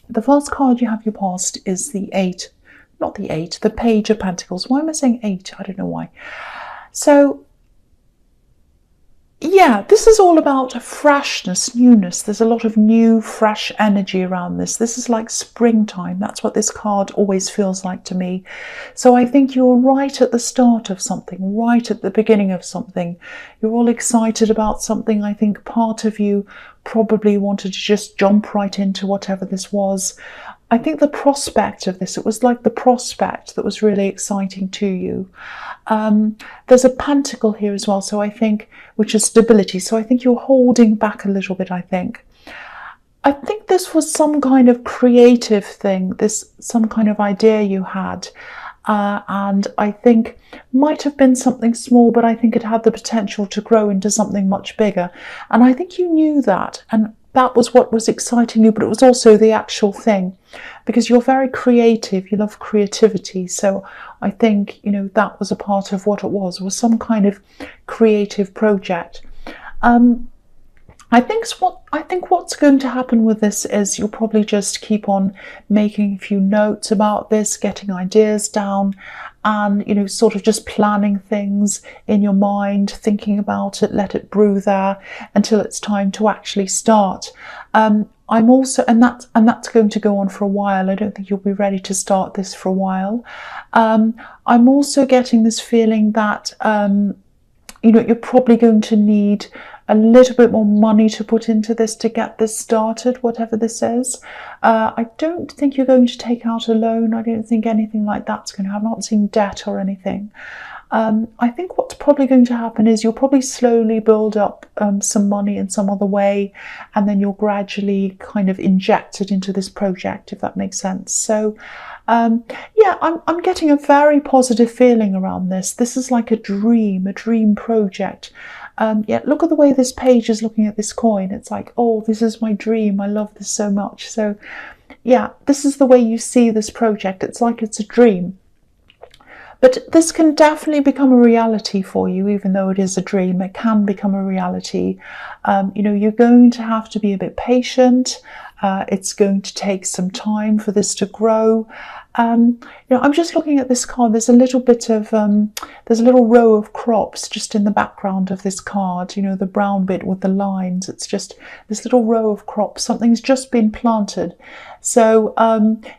The first card you have your past is the eight, not the eight, the Page of Pentacles. Why am I saying eight? I don't know why. So yeah, this is all about freshness, newness. There's a lot of new, fresh energy around this. This is like springtime. That's what this card always feels like to me. So I think you're right at the start of something, right at the beginning of something. You're all excited about something. I think part of you probably wanted to just jump right into whatever this was. I think the prospect of this, it was like the prospect that was really exciting to you. There's a pentacle here as well, so I think, which is stability. So I think you're holding back a little bit, I think. I think this was some kind of creative thing, some kind of idea you had. And I think might have been something small, but I think it had the potential to grow into something much bigger. And I think you knew that. And that was what was exciting you, but it was also the actual thing, because you're very creative, you love creativity. So I think, you know, that was a part of what it was some kind of creative project. I think what's going to happen with this is you'll probably just keep on making a few notes about this, getting ideas down, and, you know, sort of just planning things in your mind, thinking about it, let it brew there until it's time to actually start. I'm also, and that's going to go on for a while. I don't think you'll be ready to start this for a while. I'm also getting this feeling that, you know, you're probably going to need a little bit more money to put into this to get this started, whatever this is. I don't think you're going to take out a loan. I don't think anything like that's going to happen. I'm not seeing debt or anything. I think what's probably going to happen is you'll probably slowly build up some money in some other way, and then you'll gradually kind of inject it into this project, if that makes sense. So yeah, I'm getting a very positive feeling around this. This is like a dream project. Yeah, look at the way this page is looking at this coin. It's like, oh, this is my dream. I love this so much. So yeah, this is the way you see this project. It's like it's a dream. But this can definitely become a reality for you, even though it is a dream. It can become a reality. You know, you're going to have to be a bit patient. It's going to take some time for this to grow. You know, I'm just looking at this card. There's a little bit of, there's a little row of crops just in the background of this card, you know, the brown bit with the lines. It's just this little row of crops. Something's just been planted. So,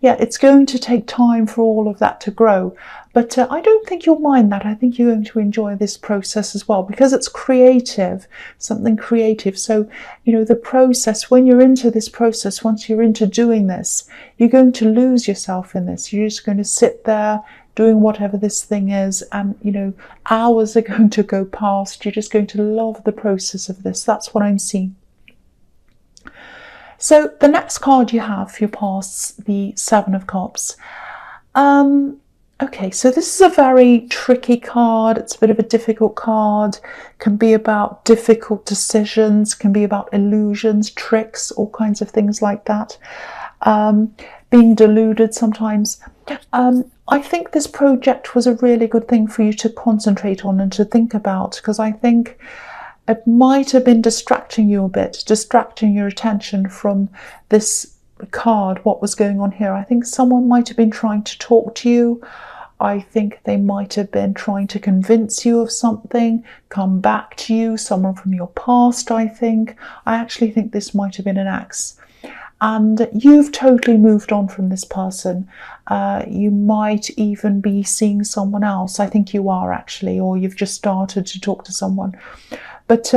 yeah, it's going to take time for all of that to grow. But I don't think you'll mind that. I think you're going to enjoy this process as well, because it's creative, something creative. So, you know, the process, when you're into this process, once you're into doing this, you're going to lose yourself in this. You're just going to sit there doing whatever this thing is, and, you know, hours are going to go past. You're just going to love the process of this. That's what I'm seeing. So the next card you have for your pasts, the Seven of Cups. Okay, so this is a very tricky card. It's a bit of a difficult card. Can be about difficult decisions, can be about illusions, tricks, all kinds of things like that. Being deluded sometimes. I think this project was a really good thing for you to concentrate on and to think about, because I think it might have been distracting you a bit, distracting your attention from this card, what was going on here. I think someone might have been trying to talk to you. I think they might have been trying to convince you of something, come back to you, someone from your past, I think. I actually think this might have been an ex. And you've totally moved on from this person. You might even be seeing someone else. I think you are, actually, or you've just started to talk to someone. But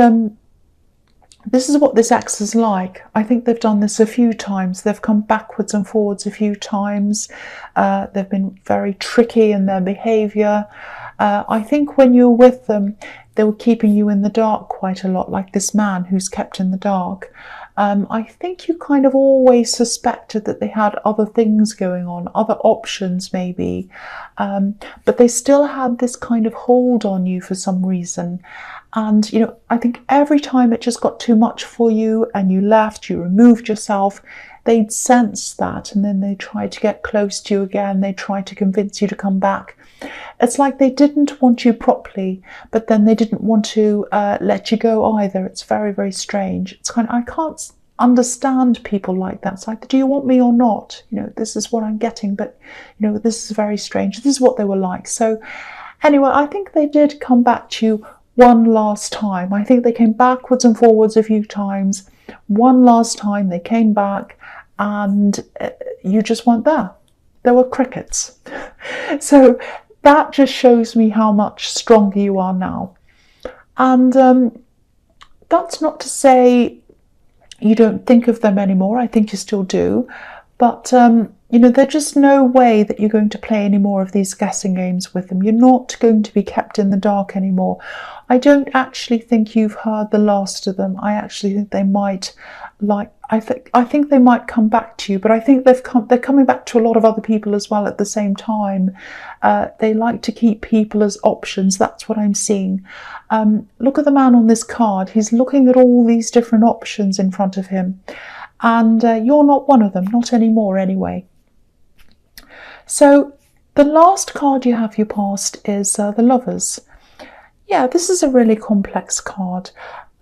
this is what this ex is like. I think they've done this a few times. They've come backwards and forwards a few times. They've been very tricky in their behaviour. I think when you're with them, they were keeping you in the dark quite a lot, like this man who's kept in the dark. I think you kind of always suspected that they had other things going on, other options maybe, but they still had this kind of hold on you for some reason. And, you know, I think every time it just got too much for you and you left, you removed yourself, they'd sense that, and then they tried to get close to you again. They tried to convince you to come back. It's like they didn't want you properly, but then they didn't want to let you go either. It's very, very strange. It's kind of, understand people like that. It's like, do you want me or not? You know, this is what I'm getting, but you know, this is very strange. This is what they were like. So anyway, I think they did come back to you one last time. I think they came backwards and forwards a few times. One last time they came back, and you just weren't there. There were crickets. So that just shows me how much stronger you are now. And that's not to say you don't think of them anymore. I think you still do. But, you know, there's just no way that you're going to play any more of these guessing games with them. You're not going to be kept in the dark anymore. I don't actually think you've heard the last of them. I actually think they might, I think they might come back to you, but I think they're coming back to a lot of other people as well at the same time. They like to keep people as options. That's what I'm seeing. Look at the man on this card. He's looking at all these different options in front of him, and you're not one of them, not anymore anyway. So the last card you have, your past, is the Lovers. Yeah, this is a really complex card.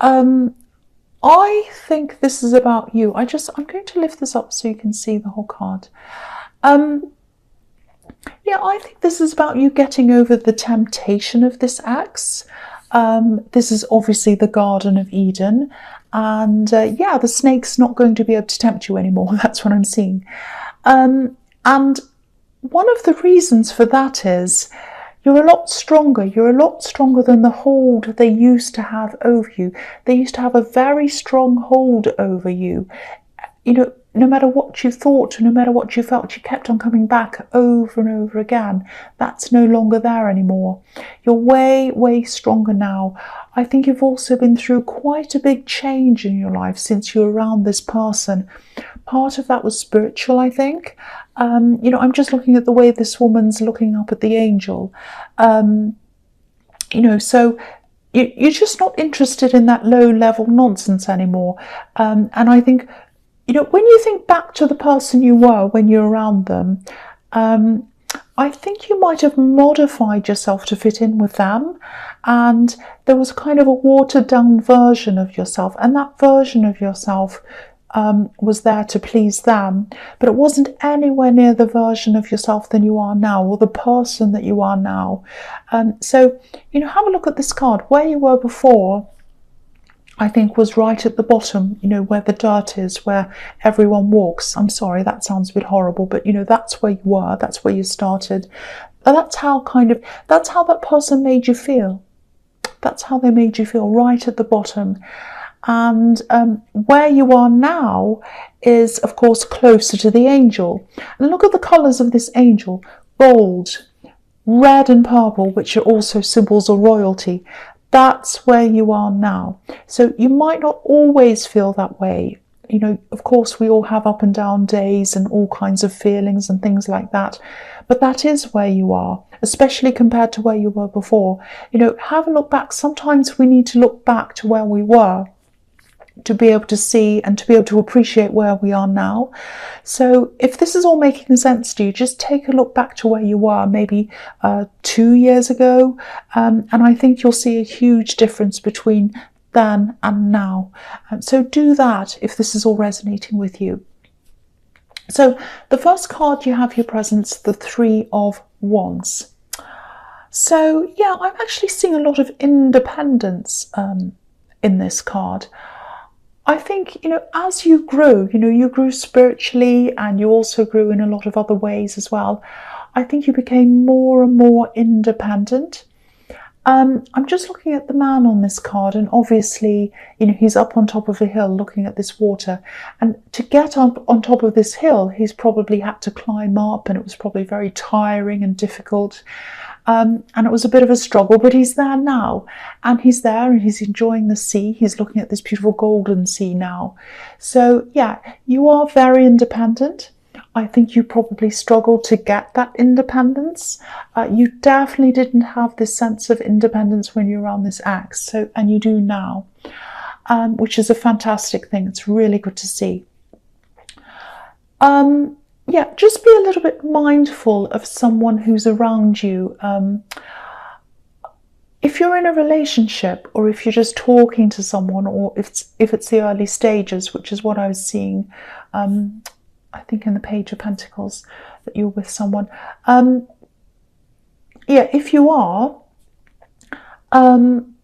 I think this is about you. I'm going to lift this up so you can see the whole card. Yeah, I think this is about you getting over the temptation of this ex. This is obviously the Garden of Eden. And yeah, the snake's not going to be able to tempt you anymore. That's what I'm seeing. And one of the reasons for that is you're a lot stronger. You're a lot stronger than the hold they used to have over you. They used to have a very strong hold over you. You know, no matter what you thought, no matter what you felt, you kept on coming back over and over again. That's no longer there anymore. You're way, way stronger now. I think you've also been through quite a big change in your life since you were around this person. Part of that was spiritual, I think. You know, I'm just looking at the way this woman's looking up at the angel. You know, so you're just not interested in that low-level nonsense anymore. And I think, you know, when you think back to the person you were when you're around them, I think you might have modified yourself to fit in with them. And there was kind of a watered-down version of yourself. And that version of yourself was there to please them, but it wasn't anywhere near the version of yourself than you are now, or the person that you are now. So, you know, have a look at this card. Where you were before, I think, was right at the bottom, you know, where the dirt is, where everyone walks. I'm sorry, that sounds a bit horrible, but, you know, that's where you were, that's where you started. That's how that person made you feel. That's how they made you feel, right at the bottom. And where you are now is, of course, closer to the angel. And look at the colours of this angel. Gold, red and purple, which are also symbols of royalty. That's where you are now. So you might not always feel that way. You know, of course, we all have up and down days and all kinds of feelings and things like that. But that is where you are, especially compared to where you were before. You know, have a look back. Sometimes we need to look back to where we were to be able to see and to be able to appreciate where we are now. So if this is all making sense to you, just take a look back to where you were maybe 2 years ago, and I think you'll see a huge difference between then and now. So do that if this is all resonating with you. So the first card you have, your presence, the Three of Wands. So yeah, I'm actually seeing a lot of independence in this card. I think, you know, as you grew, you know, you grew spiritually and you also grew in a lot of other ways as well. I think you became more and more independent. I'm just looking at the man on this card, and obviously, you know, he's up on top of a hill looking at this water. And to get up on top of this hill, he's probably had to climb up, and it was probably very tiring and difficult. And it was a bit of a struggle, but he's there now, and he's there and he's enjoying the sea. He's looking at this beautiful golden sea now. So yeah, you are very independent. I think you probably struggled to get that independence. You definitely didn't have this sense of independence when you were on this ex, so, and you do now, which is a fantastic thing. It's really good to see. Yeah, just be a little bit mindful of someone who's around you. if you're in a relationship, or if you're just talking to someone, or if it's the early stages, which is what I was seeing, I think in the Page of Pentacles, that you're with someone. Yeah, if you are, I'm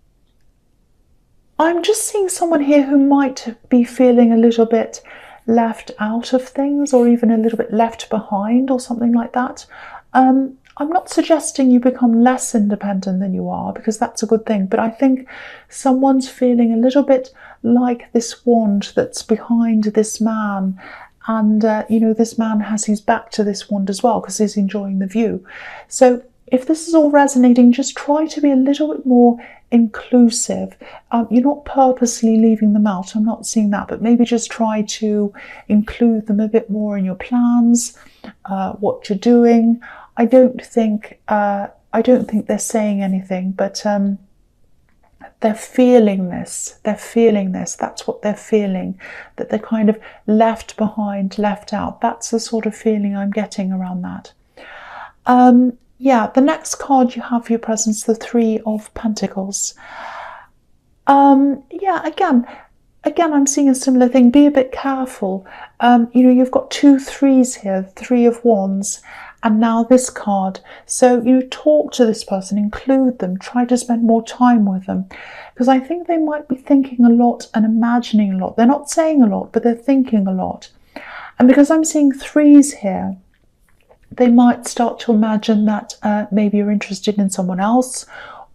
just seeing someone here who might be feeling a little bit left out of things, or even a little bit left behind, or something like that. I'm not suggesting you become less independent than you are, because that's a good thing, but I think someone's feeling a little bit like this wand that's behind this man, and you know, this man has his back to this wand as well, because he's enjoying the view. So if this is all resonating, just try to be a little bit more inclusive. You're not purposely leaving them out, I'm not seeing that, but maybe just try to include them a bit more in your plans, what you're doing. I don't think they're saying anything, but they're feeling this. They're feeling this. That's what they're feeling, that they're kind of left behind, left out. That's the sort of feeling I'm getting around that. Yeah, the next card you have for your presence, the Three of Pentacles. Yeah, again, I'm seeing a similar thing. Be a bit careful. You know, you've got 2 threes here, Three of Wands, and now this card. So, you know, talk to this person, include them, try to spend more time with them, because I think they might be thinking a lot and imagining a lot. They're not saying a lot, but they're thinking a lot. And because I'm seeing threes here, they might start to imagine that maybe you're interested in someone else,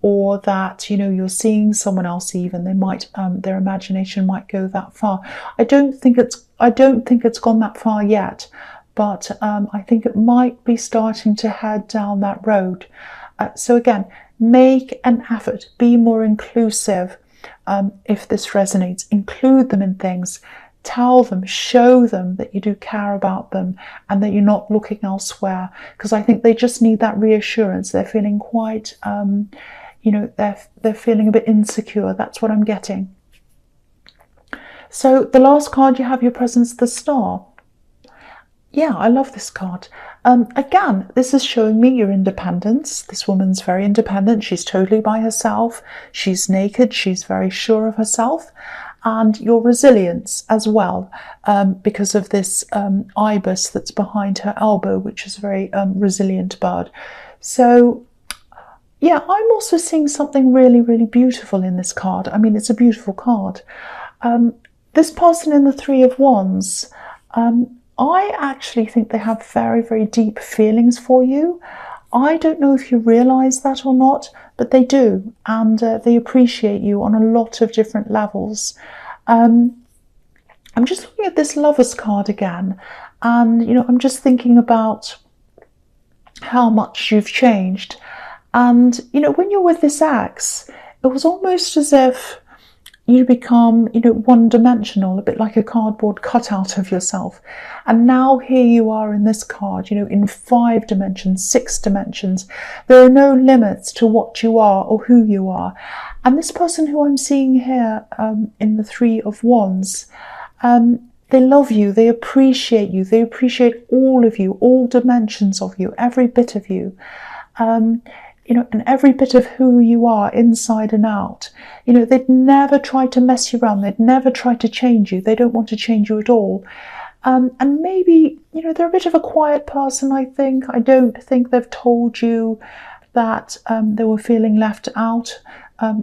or that, you know, you're seeing someone else even. They might, their imagination might go that far. I don't think it's gone that far yet, but I think it might be starting to head down that road. So again, make an effort, be more inclusive. If this resonates, include them in things. Tell them, show them that you do care about them and that you're not looking elsewhere, because I think they just need that reassurance. They're feeling quite, you know, they're feeling a bit insecure. That's what I'm getting. So the last card you have your presence, the Star. Yeah, I love this card. Again, this is showing me your independence. This woman's very independent. She's totally by herself. She's naked. She's very sure of herself. And your resilience as well, because of this ibis that's behind her elbow, which is a very resilient bird. So yeah, I'm also seeing something really, really beautiful in this card. I mean, it's a beautiful card. This person in the Three of Wands, I actually think they have very, very deep feelings for you. I don't know if you realise that or not, but they do, and they appreciate you on a lot of different levels. I'm just looking at this Lovers card again, and, you know, I'm just thinking about how much you've changed. And, you know, when you're with this ex, it was almost as if you become, you know, one-dimensional, a bit like a cardboard cutout of yourself. And now here you are in this card, you know, in 5 dimensions, 6 dimensions. There are no limits to what you are or who you are. And this person who I'm seeing here in the Three of Wands, they love you, they appreciate you, they appreciate all of you, all dimensions of you, every bit of you. You know, and every bit of who you are, inside and out. You know, they'd never try to mess you around. They'd never try to change you. They don't want to change you at all. And maybe, you know, they're a bit of a quiet person, I think. I don't think they've told you that they were feeling left out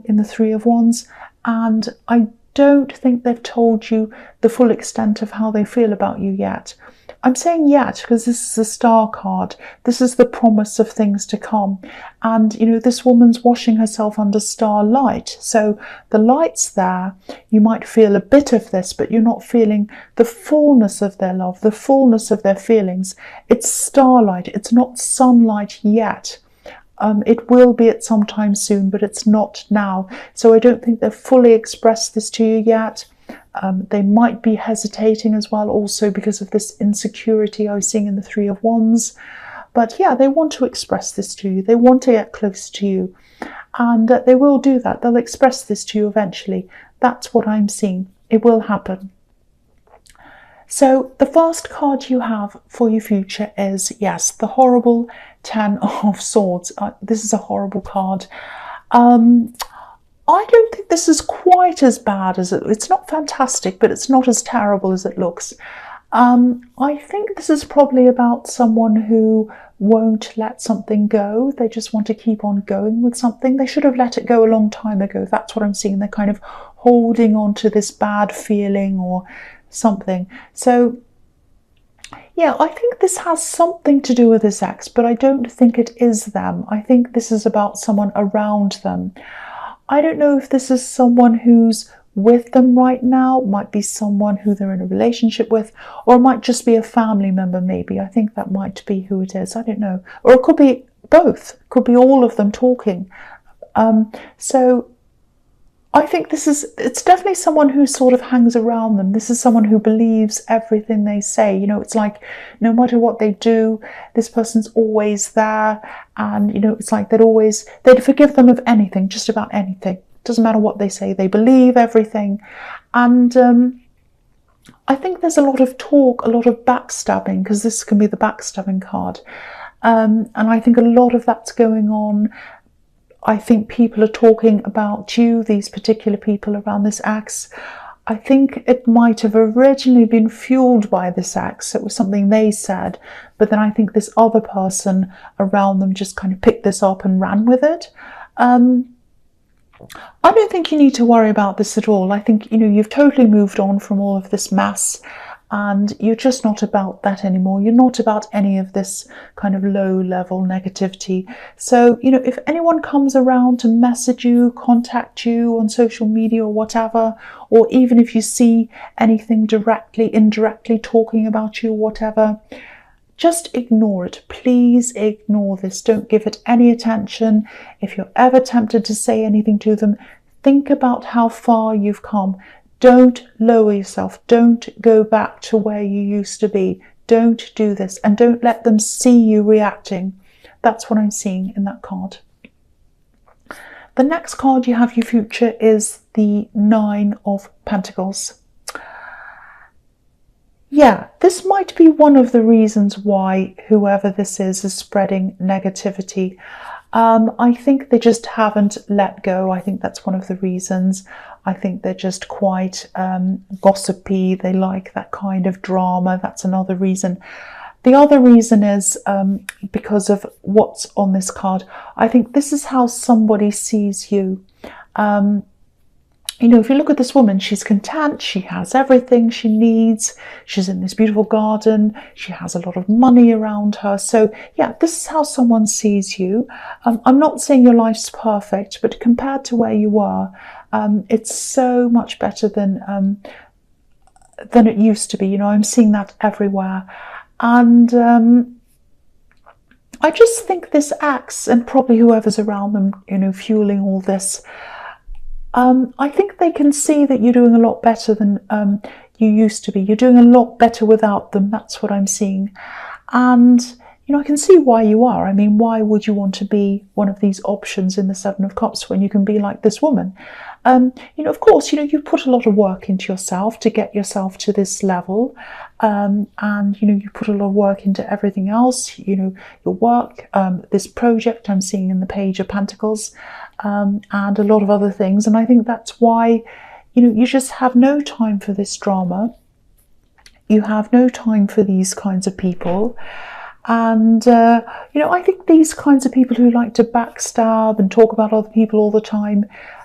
in the Three of Wands. And I don't think they've told you the full extent of how they feel about you yet. I'm saying yet because this is a Star card. This is the promise of things to come. And, you know, this woman's washing herself under starlight. So the light's there. You might feel a bit of this, but you're not feeling the fullness of their love, the fullness of their feelings. It's starlight. It's not sunlight yet. It will be at some time soon, but it's not now. So I don't think they've fully expressed this to you yet. They might be hesitating as well, also because of this insecurity I was seeing in the Three of Wands. But yeah, they want to express this to you. They want to get close to you. And they will do that. They'll express this to you eventually. That's what I'm seeing. It will happen. So the first card you have for your future is, yes, the horrible Ten of Swords. This is a horrible card. I don't think this is quite as bad as it's not fantastic, but it's not as terrible as it looks. I think this is probably about someone who won't let something go. They just want to keep on going with something. They should have let it go a long time ago. That's what I'm seeing. They're kind of holding on to this bad feeling or something. So yeah, I think this has something to do with this ex, but I don't think it is them. I think this is about someone around them. I don't know if this is someone who's with them right now, it might be someone who they're in a relationship with, or it might just be a family member maybe. I think that might be who it is, I don't know. Or it could be both, it could be all of them talking. So I think it's definitely someone who sort of hangs around them. This is someone who believes everything they say. You know, it's like no matter what they do, this person's always there. And, you know, it's like they'd forgive them of anything, just about anything. Doesn't matter what they say, they believe everything. And I think there's a lot of talk, a lot of backstabbing, because this can be the backstabbing card. And I think a lot of that's going on. I think people are talking about you, these particular people around this ex. I think it might have originally been fueled by this ex. It was something they said, but then I think this other person around them just kind of picked this up and ran with it. I don't think you need to worry about this at all. I think, you know, you've totally moved on from all of this mess and you're just not about that anymore. You're not about any of this kind of low level negativity. So, you know, if anyone comes around to message you, contact you on social media or whatever, or even if you see anything directly, indirectly talking about you or whatever, just ignore it. Please ignore this. Don't give it any attention. If you're ever tempted to say anything to them, think about how far you've come. Don't lower yourself. Don't go back to where you used to be. Don't do this. And don't let them see you reacting. That's what I'm seeing in that card. The next card you have, your future, is the Nine of Pentacles. Yeah, this might be one of the reasons why whoever this is spreading negativity. I think they just haven't let go. I think that's one of the reasons. I think they're just quite gossipy. They like that kind of drama. That's another reason. The other reason is because of what's on this card. I think this is how somebody sees you. You know, if you look at this woman, she's content, she has everything she needs, she's in this beautiful garden, she has a lot of money around her. So yeah, this is how someone sees you. I'm not saying your life's perfect, but compared to where you were, it's so much better than it used to be. You know, I'm seeing that everywhere. And I just think this ex, and probably whoever's around them, you know, fueling all this, I think they can see that you're doing a lot better than you used to be. You're doing a lot better without them. That's what I'm seeing. And, you know, I can see why you are. I mean, why would you want to be one of these options in the Seven of Cups when you can be like this woman? You know, of course, you know, you put a lot of work into yourself to get yourself to this level. And, you know, you put a lot of work into everything else, you know, your work, this project I'm seeing in the Page of Pentacles, and a lot of other things. And I think that's why, you know, you just have no time for this drama. You have no time for these kinds of people. And, you know, I think these kinds of people who like to backstab and talk about other people all the time,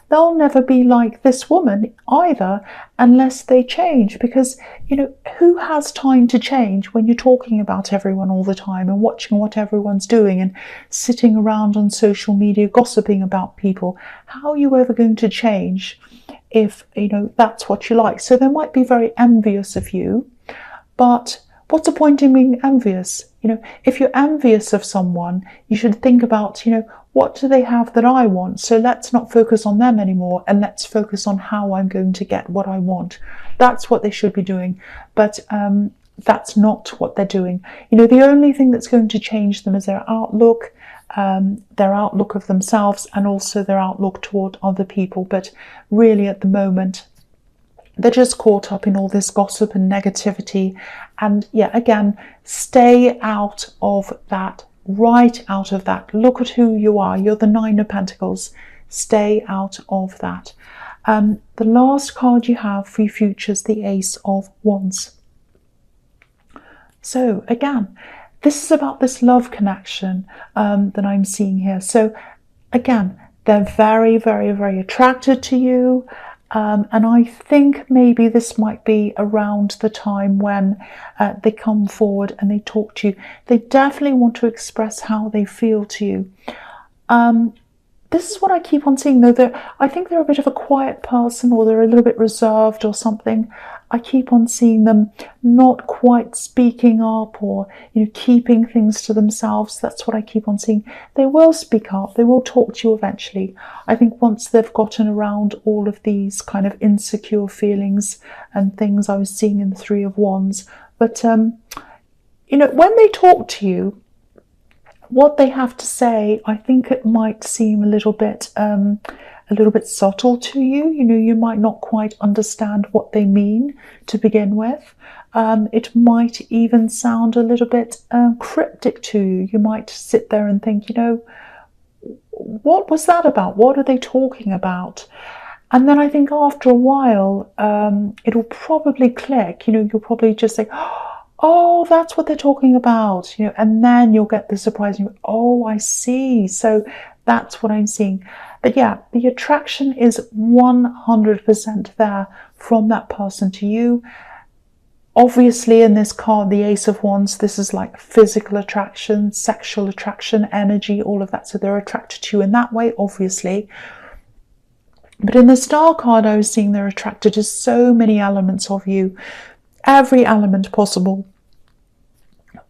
they'll never be like this woman either unless they change. Because, you know, who has time to change when you're talking about everyone all the time and watching what everyone's doing and sitting around on social media gossiping about people? How are you ever going to change if, you know, that's what you like? So they might be very envious of you, but what's the point in being envious? You know, if you're envious of someone, you should think about, you know, what do they have that I want? So let's not focus on them anymore, and let's focus on how I'm going to get what I want. That's what they should be doing. But that's not what they're doing. You know, the only thing that's going to change them is their outlook of themselves, and also their outlook toward other people. But really at the moment, they're just caught up in all this gossip and negativity. And yeah, again, stay out of that, right out of that. Look at who you are. You're the Nine of Pentacles. Stay out of that. The last card you have for your future is the Ace of Wands. So again, this is about this love connection that I'm seeing here. So again, they're very, very, very attracted to you. And I think maybe this might be around the time when they come forward and they talk to you. They definitely want to express how they feel to you. This is what I keep on seeing, though. I think they're a bit of a quiet person, or they're a little bit reserved or something. I keep on seeing them not quite speaking up, or keeping things to themselves. That's what I keep on seeing. They will speak up. They will talk to you eventually. I think once they've gotten around all of these kind of insecure feelings and things I was seeing in the Three of Wands. But when they talk to you, what they have to say, I think it might seem a little bit subtle to you. You might not quite understand what they mean to begin with. It might even sound a little bit cryptic to you. You might sit there and think, what was that about? What are they talking about? And then I think after a while, it'll probably click. You'll probably just say, oh, that's what they're talking about, and then you'll get the surprise. Oh, I see. So that's what I'm seeing. But yeah, the attraction is 100% there from that person to you. Obviously, in this card, the Ace of Wands, this is like physical attraction, sexual attraction, energy, all of that. So they're attracted to you in that way, obviously. But in the Star card, I was seeing they're attracted to so many elements of you. Every element possible,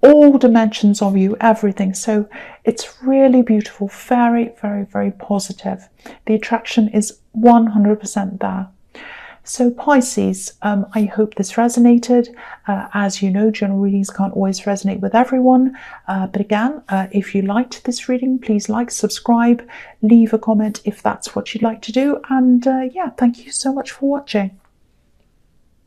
all dimensions of you, everything. So it's really beautiful, very, very, very positive. The attraction is 100% there. So Pisces, I hope this resonated. As you know, general readings can't always resonate with everyone. But again, if you liked this reading, please like, subscribe, leave a comment if that's what you'd like to do. And yeah, thank you so much for watching.